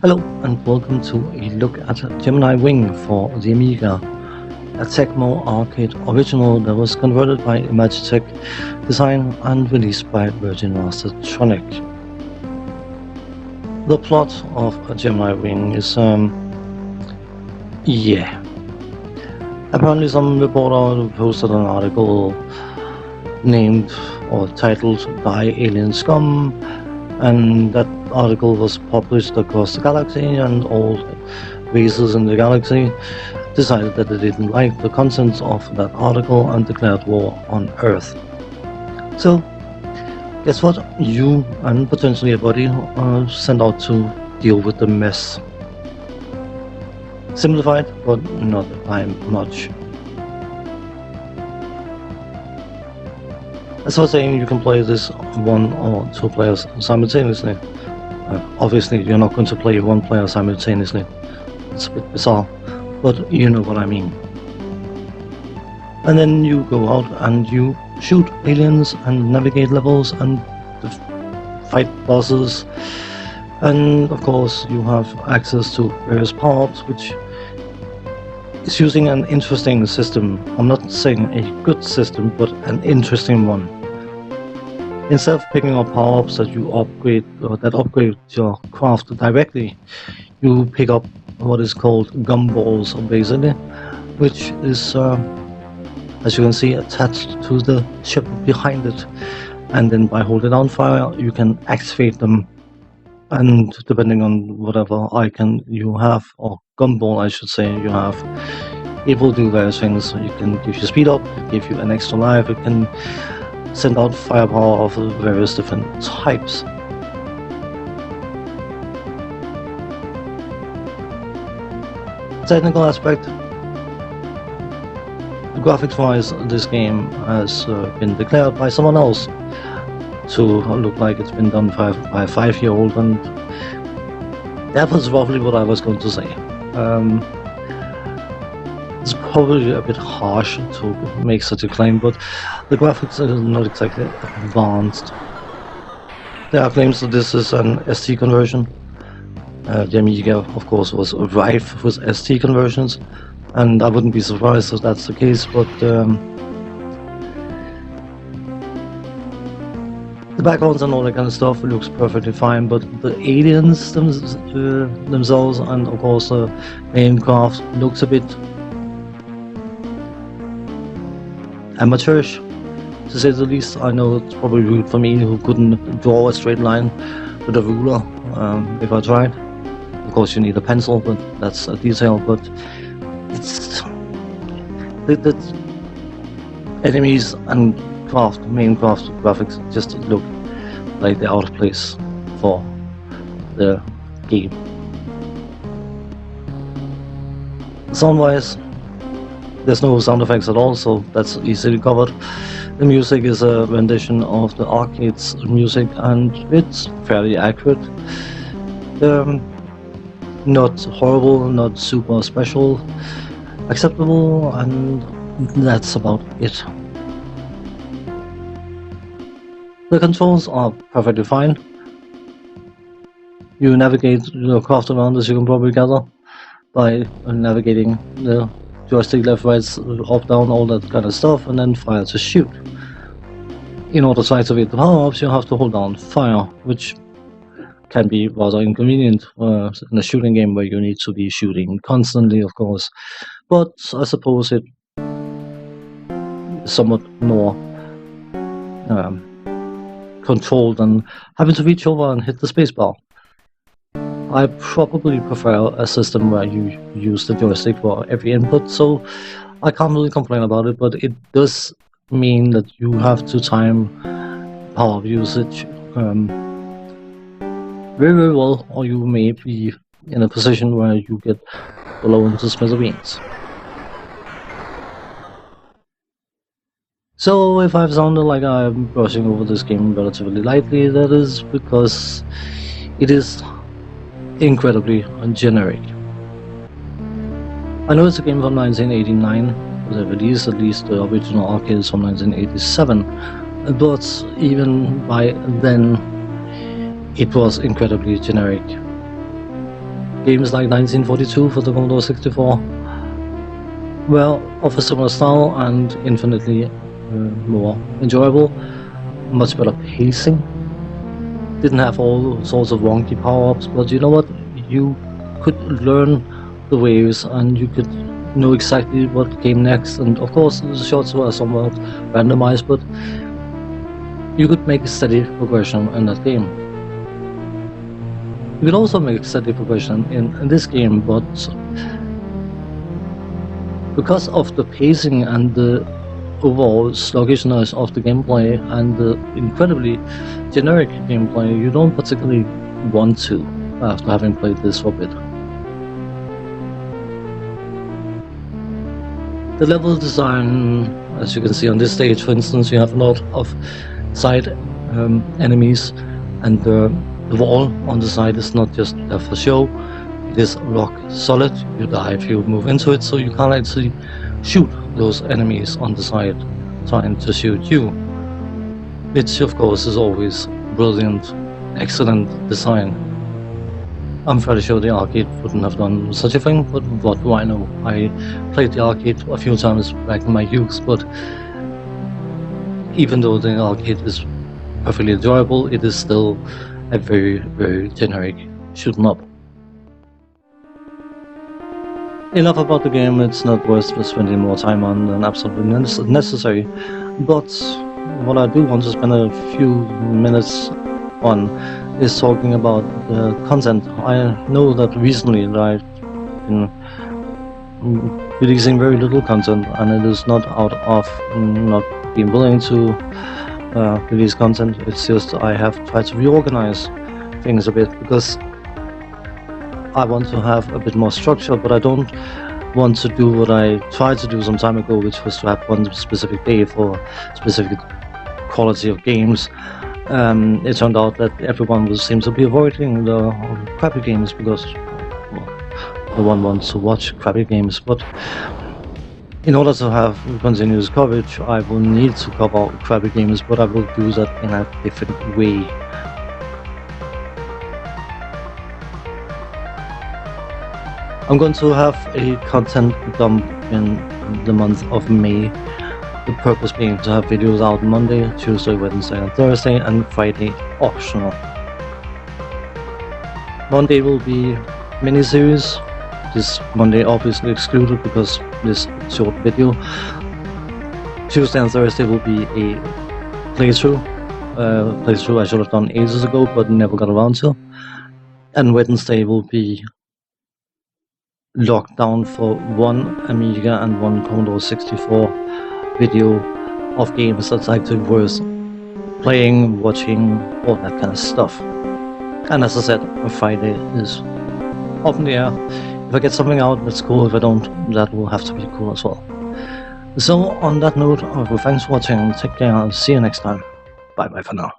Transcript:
Hello and welcome to a look at Gemini Wing for the Amiga, a Tecmo arcade original that was converted by Mastertronic, designed and released by Virgin Mastertronic. The plot of Gemini Wing is, apparently some reporter posted an article named or titled "Die Alien Scum," and that article was published across the galaxy, and all races in the galaxy decided that they didn't like the contents of that article and declared war on Earth. So, guess what? You and potentially a buddy are sent out to deal with the mess. Simplified, but not by much. As I was saying, you can play this one or two players simultaneously. Obviously, you're not going to play one player simultaneously. It's a bit bizarre, but you know what I mean. And then you go out and you shoot aliens and navigate levels and fight bosses. And of course, you have access to various parts, which is using an interesting system. I'm not saying a good system, but an interesting one. Instead of picking up power-ups that you upgrade or that upgrade your craft directly, you pick up what is called gumballs, basically, which is, as you can see, attached to the chip behind it. And then by holding down fire, you can activate them. And depending on whatever icon you have, or gumball I should say, you have, it will do various things. It can give you speed up, give you an extra life, it can send out firepower of various different types. Technical aspect. Graphics-wise, this game has been declared by someone else to look like it's been done by a 5-year-old, and that was roughly what I was going to say. It's probably a bit harsh to make such a claim, but the graphics are not exactly advanced. There are claims that this is an ST conversion. The Amiga, of course, was rife with ST conversions, and I wouldn't be surprised if that's the case, but the backgrounds and all that kind of stuff looks perfectly fine, but the aliens themselves and of course the main craft looks a bit amateurish, to say the least. I know it's probably rude for me, who couldn't draw a straight line with a ruler if I tried. Of course you need a pencil, but that's a detail, but it's the enemies and main craft graphics just look like they're out of place for the game. Sound-wise, there's no sound effects at all, so that's easily covered. The music is a rendition of the arcade's music, and it's fairly accurate. Not horrible, not super special, acceptable, and that's about it. The controls are perfectly fine. You navigate your craft around, as you can probably gather, by navigating the joystick left, right, up, down, all that kind of stuff, and then fire to shoot. In order to activate the power-ups, you have to hold down fire, which can be rather inconvenient in a shooting game where you need to be shooting constantly, of course. But I suppose it is somewhat more controlled than having to reach over and hit the spacebar. I probably prefer a system where you use the joystick for every input, so I can't really complain about it, but it does mean that you have to time power usage very, very well, or you may be in a position where you get blown to smithereens. So if I've sounded like I'm brushing over this game relatively lightly, that is because it is incredibly generic. I know it's a game from 1989, the release, at least the original arcade is from 1987, but even by then it was incredibly generic. games like 1942 for the Commodore 64 were of a similar style and infinitely more enjoyable, much better pacing. Didn't have all sorts of wonky power-ups, but you know what? You could learn the waves and you could know exactly what came next. And of course, the shots were somewhat randomized, but you could make a steady progression in that game. You could also make steady progression in this game, but because of the pacing and the overall sluggishness of the gameplay and the incredibly generic gameplay, you don't particularly want to after having played this for a bit. The level design, as you can see on this stage, for instance, you have a lot of side enemies, and the wall on the side is not just there for show. It is rock solid. You die if you move into it, so you can't actually shoot those enemies on the side trying to shoot you, which of course is always brilliant, excellent design. I'm fairly sure the arcade wouldn't have done such a thing, but what do I know? I played the arcade a few times back in my youth, but even though the arcade is perfectly enjoyable, it is still a very, very generic shoot 'em up. Enough about the game, it's not worth spending more time on than absolutely necessary, but what I do want to spend a few minutes on is talking about the content. I know that recently that I've been releasing very little content, and it is not out of not being willing to release content. It's just I have tried to reorganize things a bit because I want to have a bit more structure, but I don't want to do what I tried to do some time ago, which was to have one specific day for specific quality of games. It turned out that everyone seems to be avoiding the crappy games because no one wants to watch crappy games. But in order to have continuous coverage, I will need to cover crappy games, but I will do that in a different way. I'm going to have a content dump in the month of May. The purpose being to have videos out Monday, Tuesday, Wednesday and Thursday, and Friday optional. Monday will be mini-series. This Monday obviously excluded because this short video. Tuesday and Thursday will be a playthrough. Playthrough I should have done ages ago but never got around to. And Wednesday will be locked down for one Amiga and one Commodore 64 video of games that's actually worth playing, watching, all that kind of stuff. And as I said, Friday is up in the air. If I get something out, that's cool. If I don't, that will have to be cool as well. So on that note, thanks for watching, take care, I'll see you next time. Bye bye for now.